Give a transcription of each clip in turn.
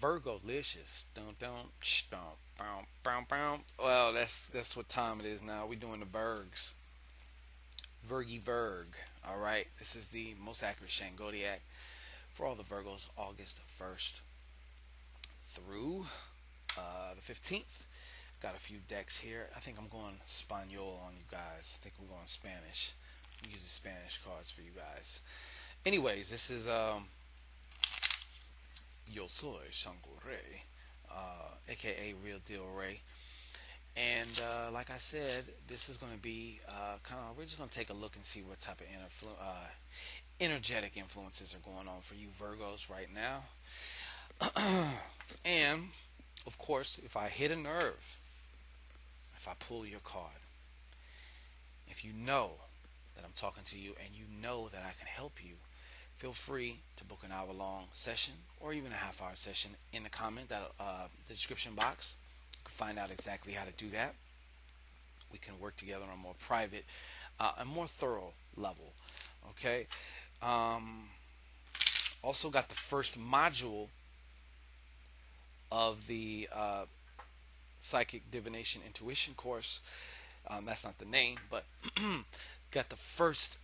Virgolicious. Dun dun dun bow bow bow. Well, that's what time it is now. We doing the Virgs. Virgy Virg. All right. This is the most accurate Shangodiac for all the Virgos. August 1st through the 15th. Got a few decks here. I think I'm going Spaniel on you guys. I think we're going Spanish. I'm using Spanish cards for you guys. Anyways, this is Yo soy ShanGO Ray, aka Real Deal Ray. And like I said, this is going to be we're just going to take a look and see what type of energetic influences are going on for you Virgos right now. And of course, if I hit a nerve, if I pull your card, if you know that I'm talking to you and you know that I can help you, feel free to book an hour-long session or even a half-hour session in the description box. You can find out exactly how to do that. We can work together on a more private, a more thorough level. Okay. Also got the first module of the Psychic Divination Intuition course. That's not the name, but got the first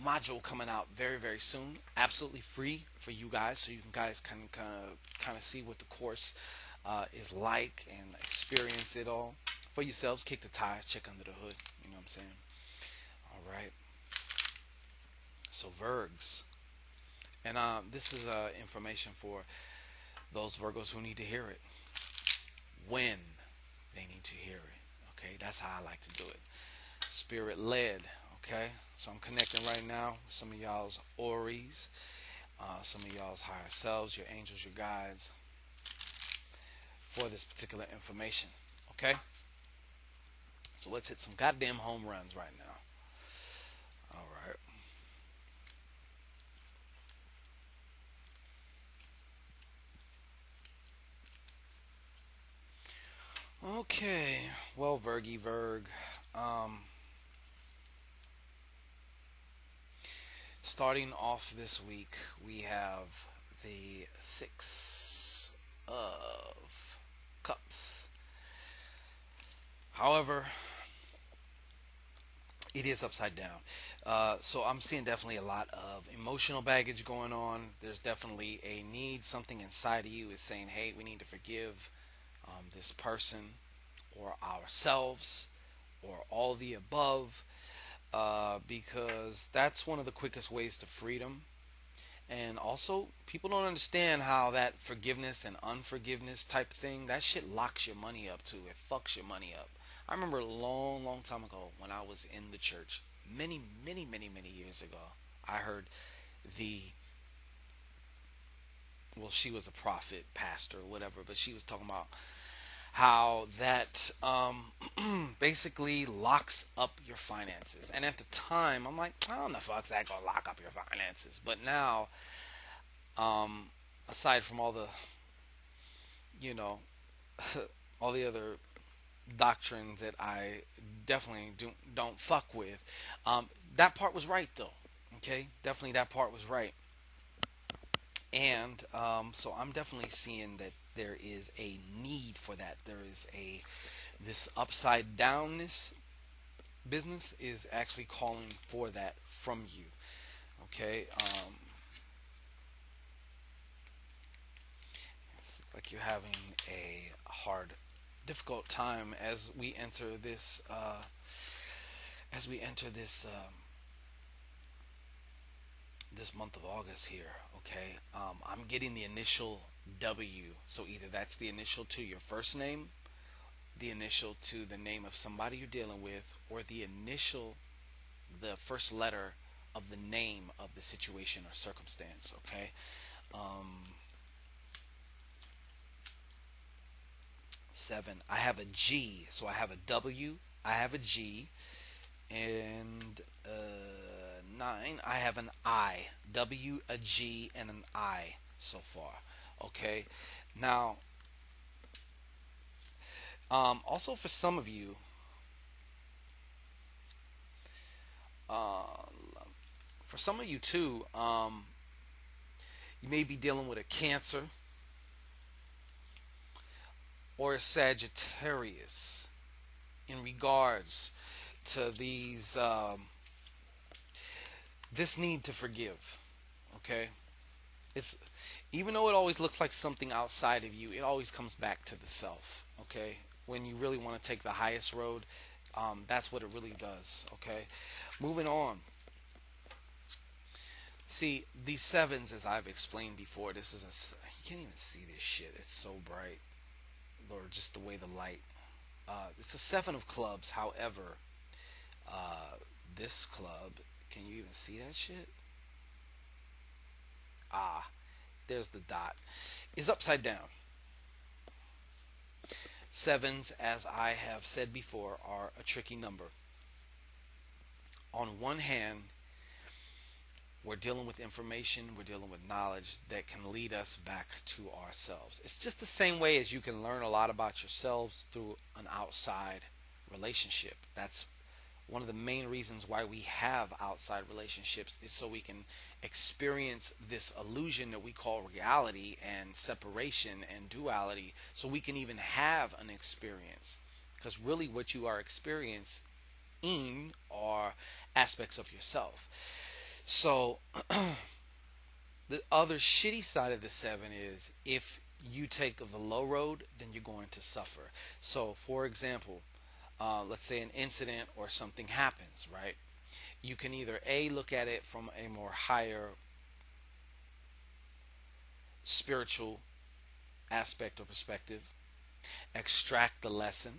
module coming out very, very soon. Absolutely free for you guys, so you guys can kind of see what the course is like and experience it all for yourselves. Kick the tires, check under the hood. You know what I'm saying? All right. So Virgs, and this is information for those Virgos who need to hear it when they need to hear it. Okay, that's how I like to do it. Spirit led. Okay, so I'm connecting right now with some of y'all's Auries, some of y'all's higher selves, your angels, your guides, for this particular information. Okay, so let's hit some goddamn home runs right now. All right. Okay, well, Virgy Virg. Starting off this week, we have the Six of Cups. However, it is upside down. So I'm seeing definitely a lot of emotional baggage going on. There's definitely a need. Something inside of you is saying, hey, we need to forgive this person or ourselves or all the above, because that's one of the quickest ways to freedom. And also, people don't understand how that forgiveness and unforgiveness type thing, that shit locks your money up too. It fucks your money up. I remember a long, long time ago when I was in the church, many, many, many, many years ago, I heard the, well, she was a prophet, pastor, whatever, but she was talking about how that basically locks up your finances. And at the time, I'm like, how the fuck's that gonna lock up your finances? But now, aside from all the, you know, all the other doctrines that I definitely don't fuck with, that part was right though. Okay, definitely that part was right. And so I'm definitely seeing that there is a need for that. There is this upside downness business is actually calling for that from you. Okay, it's like you're having a hard, difficult time as we enter this. This month of August here. Okay, I'm getting the initial W. So either that's the initial to your first name, the initial to the name of somebody you're dealing with, or the first letter of the name of the situation or circumstance. Okay. Um, 7. I have a G, so I have a W. I have a G, and 9. I have an I. W, a G, and an I so far. Okay. Now, also for some of you, uh, too, you may be dealing with a Cancer, or a Sagittarius in regards to these this need to forgive. Okay, it's even though it always looks like something outside of you, it always comes back to the self. Okay, when you really want to take the highest road, that's what it really does. Okay, moving on. See, these sevens, as I've explained before, this is you can't even see this shit. It's so bright, or just the way the light. It's a seven of clubs. However, this club, can you even see that shit? Ah, there's the dot. Is upside down. Sevens, as I have said before, are a tricky number. On one hand, we're dealing with information, we're dealing with knowledge that can lead us back to ourselves. It's just the same way as you can learn a lot about yourselves through an outside relationship. That's one of the main reasons why we have outside relationships, is so we can experience this illusion that we call reality and separation and duality, so we can even have an experience. Because really what you are experiencing are aspects of yourself. So the other shitty side of the seven is, if you take the low road, then you're going to suffer. So for example, let's say an incident or something happens, right? You can either A, look at it from a more higher spiritual aspect or perspective, extract the lesson,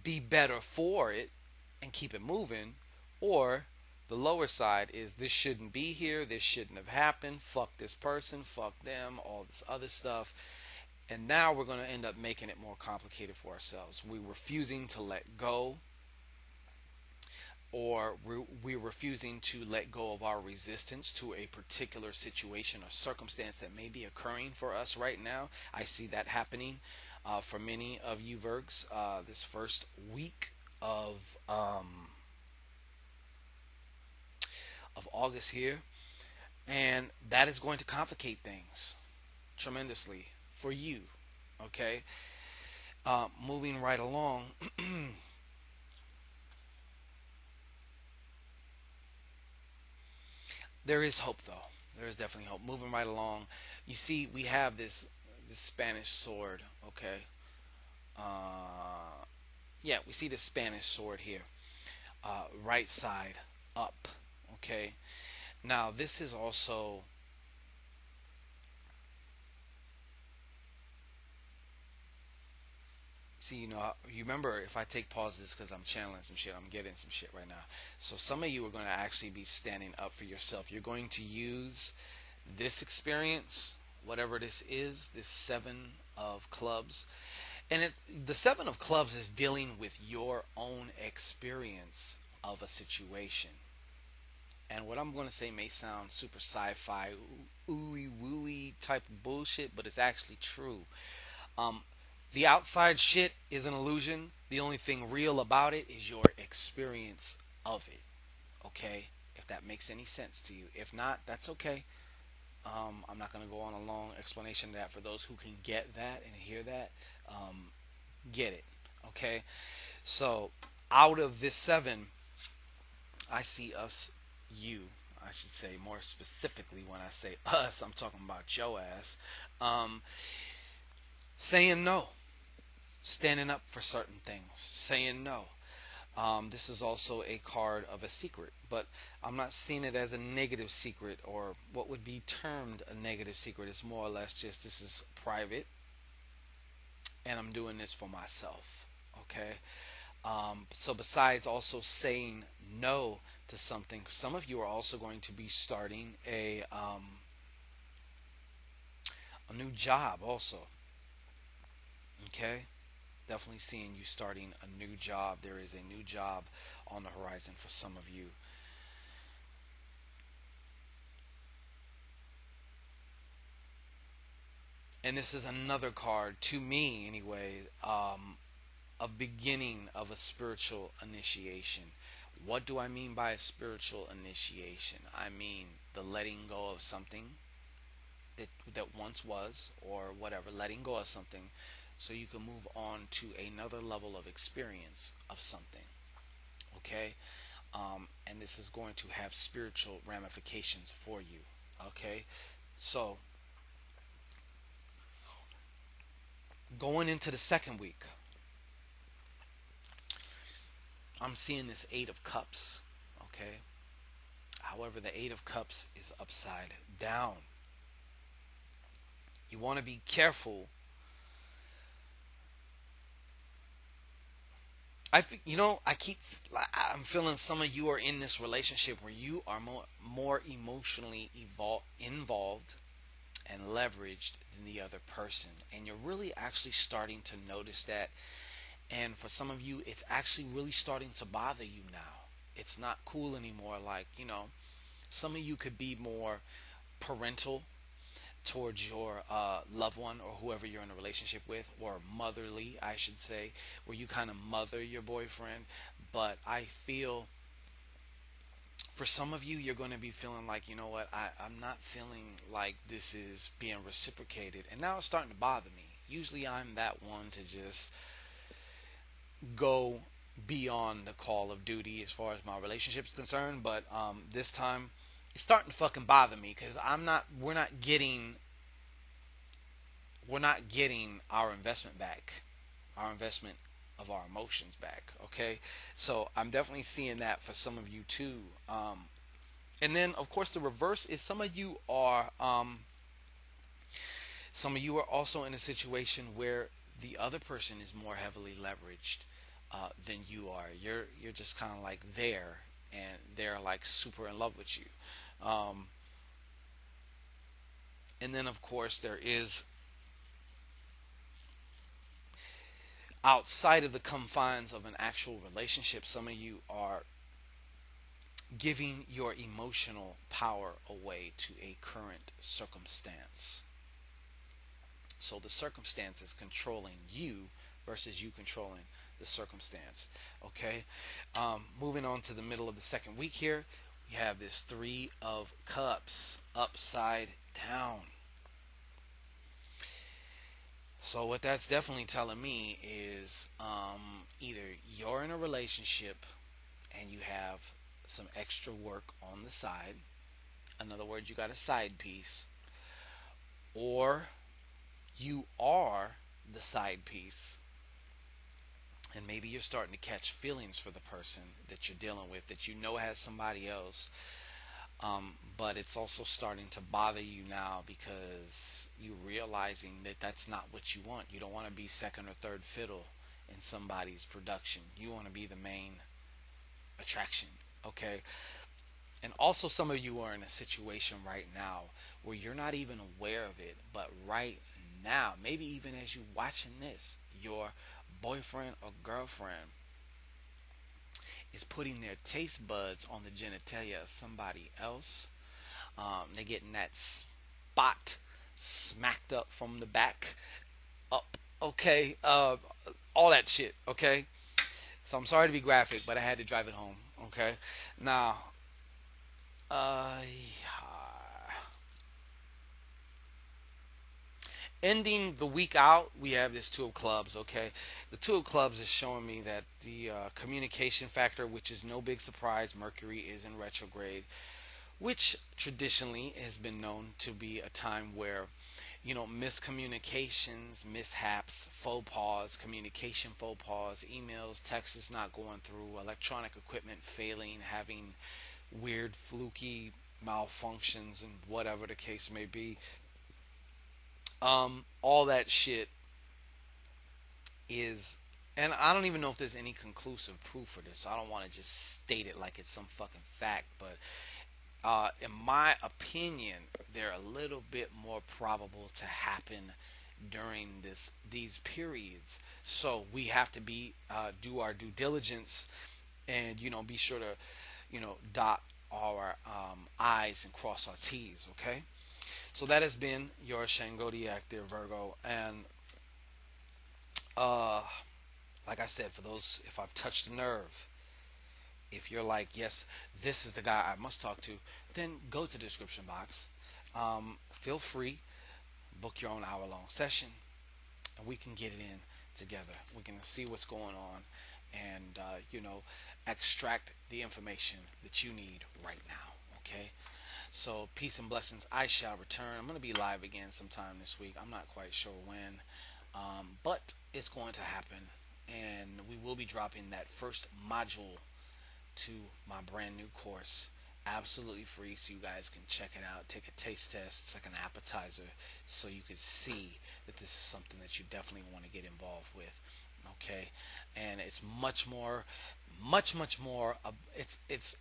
be better for it, and keep it moving. Or the lower side is, this shouldn't be here, this shouldn't have happened, fuck this person, fuck them, all this other stuff. And now we're going to end up making it more complicated for ourselves. We're refusing to let go, or we're refusing to let go of our resistance to a particular situation or circumstance that may be occurring for us right now. I see that happening for many of you Virgs this first week of August here, and that is going to complicate things tremendously for you. Okay, moving right along. There is hope, though. There is definitely hope. Moving right along, you see, we have this Spanish sword. Okay, yeah, we see the Spanish sword here, right side up. Okay, now this is also, see, you remember, if I take pauses, because I'm channeling some shit, I'm getting some shit right now. So some of you are going to actually be standing up for yourself. You're going to use this experience, whatever this is, this seven of clubs. And the seven of clubs is dealing with your own experience of a situation. And what I'm going to say may sound super sci-fi, ooey wooey type of bullshit, but it's actually true. Um, the outside shit is an illusion. The only thing real about it is your experience of it. Okay? If that makes any sense to you. If not, that's okay. I'm not going to go on a long explanation of that. For those who can get that and hear that, get it. Okay? So, out of this seven, I see us, you, I should say more specifically. When I say us, I'm talking about your ass. Saying no, standing up for certain things, saying no. This is also a card of a secret, but I'm not seeing it as a negative secret, or what would be termed a negative secret. It's more or less just, this is private, and I'm doing this for myself. Okay. So besides also saying no to something, some of you are also going to be starting a new job also. Okay, definitely seeing you starting a new job. There is a new job on the horizon for some of you. And this is another card, to me anyway, a beginning of a spiritual initiation. What do I mean by a spiritual initiation? I mean the letting go of something, that once was, or whatever, letting go of something, so you can move on to another level of experience of something. Okay, and this is going to have spiritual ramifications for you. Okay, so going into the second week, I'm seeing this Eight of Cups. Okay, however, the Eight of Cups is upside down. You want to be careful. I'm feeling some of you are in this relationship where you are more emotionally involved and leveraged than the other person, and you're really actually starting to notice that. And for some of you, it's actually really starting to bother you now. It's not cool anymore. Like, some of you could be more parental towards your loved one or whoever you're in a relationship with, or motherly, I should say, where you kind of mother your boyfriend. But I feel for some of you, you're going to be feeling like, you know what, I'm not feeling like this is being reciprocated. And now it's starting to bother me. Usually I'm that one to just go beyond the call of duty as far as my relationship is concerned. But this time it's starting to fucking bother me because we're not getting our investment back, our investment of our emotions back. Okay, so I'm definitely seeing that for some of you too. And then of course the reverse is some of you are also in a situation where the other person is more heavily leveraged than you are. You're just kind of like there, and they're like super in love with you. Um, and then of course there is, outside of the confines of an actual relationship, some of you are giving your emotional power away to a current circumstance. So the circumstance is controlling you versus you controlling the circumstance. Okay. Moving on to the middle of the second week here, we have this Three of Cups upside down. So what that's definitely telling me is either you're in a relationship and you have some extra work on the side. In other words, you got a side piece, or you are the side piece, and maybe you're starting to catch feelings for the person that you're dealing with that you know has somebody else. But it's also starting to bother you now because you're realizing that that's not what you want. You don't want to be second or third fiddle in somebody's production. You want to be the main attraction. Okay. And also, some of you are in a situation right now where you're not even aware of it, but right now, maybe even as you're watching this, your boyfriend or girlfriend is putting their taste buds on the genitalia of somebody else. They're getting that spot smacked up from the back up. Okay, all that shit. Okay, so I'm sorry to be graphic, but I had to drive it home. Okay, now, uh, ending the week out, we have this Two of Clubs. Okay, the Two of Clubs is showing me that the communication factor, which is no big surprise, Mercury is in retrograde, which traditionally has been known to be a time where, miscommunications, mishaps, faux pas, communication faux pas, emails, texts not going through, electronic equipment failing, having weird, fluky malfunctions, and whatever the case may be. All that shit is, and I don't even know if there's any conclusive proof for this. So I don't want to just state it like it's some fucking fact, but in my opinion, they're a little bit more probable to happen during these periods. So we have to do our due diligence, and be sure to dot our I's and cross our T's. Okay. So that has been your Shangodiac, dear Virgo, and uh, like I said, for those, if I've touched a nerve, if you're like, yes, this is the guy I must talk to, then go to the description box. Feel free, book your own hour-long session, and we can get it in together. We can see what's going on, and extract the information that you need right now. Okay. So peace and blessings. I shall return. I'm going to be live again sometime this week. I'm not quite sure when, but it's going to happen, and we will be dropping that first module to my brand new course absolutely free, so you guys can check it out, take a taste test. It's like an appetizer, so you can see that this is something that you definitely want to get involved with. Okay. And it's much more, much more, it's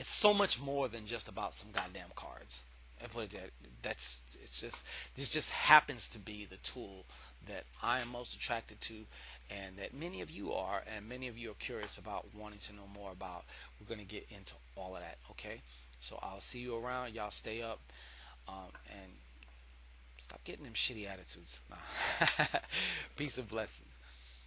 so much more than just about some goddamn cards. I put it that that's it's just this just happens to be the tool that I am most attracted to, and that many of you are, and many of you are curious about, wanting to know more about. We're going to get into all of that. Okay. So I'll see you around. Y'all stay up, and stop getting them shitty attitudes. Peace and blessings.